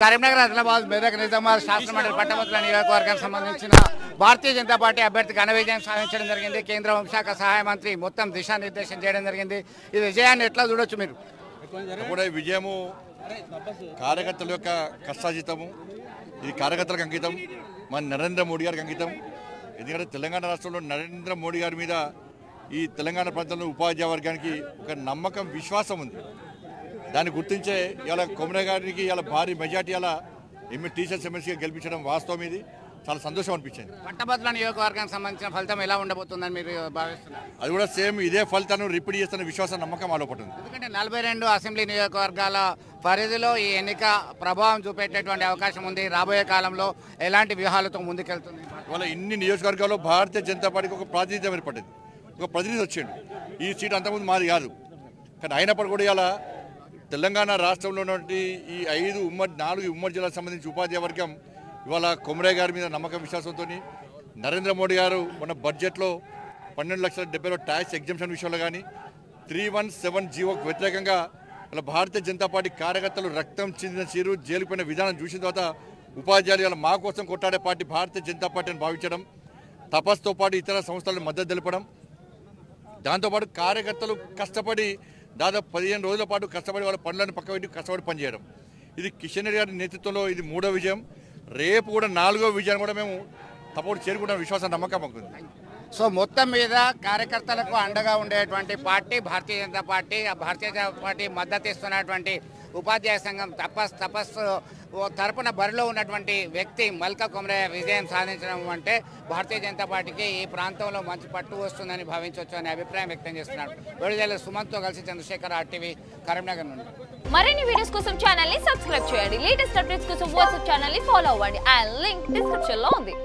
కరీంనగర్, ఆదిలాబాద్, మెదక్, నిజామాబాద్ శాసనమండలి పట్టభద్రుల నియోజకవర్గానికి సంబంధించిన భారతీయ జనతా పార్టీ అభ్యర్థి ఘన విజయం సాధించడం జరిగింది. కేంద్ర హోంశాఖ సహాయ మంత్రి మొత్తం దిశానిర్దేశం చేయడం జరిగింది. ఈ విజయాన్ని ఎట్లా చూడొచ్చు మీరు? కూడా ఈ విజయము కార్యకర్తల యొక్క కష్టాజితము, ఇది కార్యకర్తలకు అంకితం, మన నరేంద్ర మోడీ గారికి అంకితం. ఎందుకంటే తెలంగాణ రాష్ట్రంలో నరేంద్ర మోడీ గారి మీద ఈ తెలంగాణ ప్రాంతంలో ఉపాధ్యాయ వర్గానికి ఒక నమ్మకం, విశ్వాసం ఉంది. దాన్ని గుర్తించే ఇలా కొమరే గారికి ఇలా భారీ మెజార్టీ ఇలా టీచర్స్ ఎమ్మెల్సీగా గెలిపించడం వాస్తవం. ఇది చాలా సంతోషం అనిపించింది. పట్టభద్రుల నియోజకవర్గానికి సంబంధించిన ఫలితం ఎలా ఉండబోతుందని మీరు భావిస్తున్నారు? అది కూడా సేమ్ ఇదే ఫలితాన్ని రిపీట్ చేస్తున్న విశ్వాసం, నమ్మకం ఆలోపడుతుంది. ఎందుకంటే 42 అసెంబ్లీ నియోజకవర్గాల పరిధిలో ఈ ఎన్నిక ప్రభావం చూపేటటువంటి అవకాశం ఉంది. రాబోయే కాలంలో ఎలాంటి వ్యూహాలతో ముందుకెళ్తుంది? ఇవాళ ఇన్ని నియోజకవర్గాల్లో భారతీయ జనతా పార్టీకి ఒక ప్రాతినిధ్యం ఏర్పడింది, ఒక ప్రతినిధి వచ్చాడు. ఈ సీట్ అంతకుముందు మాది కాదు, కానీ అయినప్పుడు కూడా ఇలా తెలంగాణ రాష్ట్రంలో ఉన్నటువంటి ఈ 4 ఉమ్మడి జిల్లాలకు సంబంధించి ఉపాధ్యాయ వర్గం ఇవాళ కొమరే గారి మీద నమ్మకం, విశ్వాసంతో నరేంద్ర మోడీ గారు మన బడ్జెట్లో 12,70,000 ట్యాక్స్ ఎగ్జంప్షన్ విషయంలో కానీ 317 జీవోకు వ్యతిరేకంగా ఇలా భారతీయ జనతా పార్టీ కార్యకర్తలు రక్తం చెందిన చీరు జైలుకుపోయిన విధానం చూసిన తర్వాత ఉపాధ్యాయులు ఇలా మా కోసం కొట్టాడే పార్టీ భారతీయ జనతా పార్టీ అని భావించడం, తపస్తో పాటు ఇతర సంస్థలకు మద్దతు తెలపడం, దాంతోపాటు కార్యకర్తలు కష్టపడి దాదాపు 15 రోజుల పాటు కష్టపడి వాళ్ళ పనులను పక్క పెట్టి కష్టపడి పనిచేయడం, ఇది కిషన్ రెడ్డి గారి నేతృత్వంలో ఇది 3వ విజయం. రేపు కూడా 4వ విజయాన్ని కూడా మేము తప్పకుండా చేరుకుంటాం, విశ్వాసం, నమ్మకం ఉంటుంది. సో మొత్తం మీద కార్యకర్తలకు అండగా ఉండేటువంటి పార్టీ భారతీయ జనతా పార్టీ. ఆ భారతీయ జనతా పార్టీ మద్దతు ఇస్తున్నటువంటి ఉపాధ్యాయ సంఘం తపస్సు తరపున బరిలో ఉన్నటువంటి వ్యక్తి మల్కా కొమరే విజయం సాధించడం అంటే భారతీయ జనతా పార్టీకి ఈ ప్రాంతంలో మంచి పట్టు వస్తుందని భావించవచ్చు అనే అభిప్రాయం వ్యక్తం చేస్తున్నారు. విడుదల సుమంత్తో కలిసి చంద్రశేఖర్, RTV, కరీంనగర్ నుండి. మరిన్ని వీడియోస్ కోసం ఛానల్ ని సబ్స్క్రైబ్ చేయండి. లేటెస్ట్ అప్డేట్స్ కోసం వాట్సాప్ ఛానల్ ని ఫాలో అవ్వండి. ఆ లింక్ డిస్క్రిప్షన్ లో ఉంది.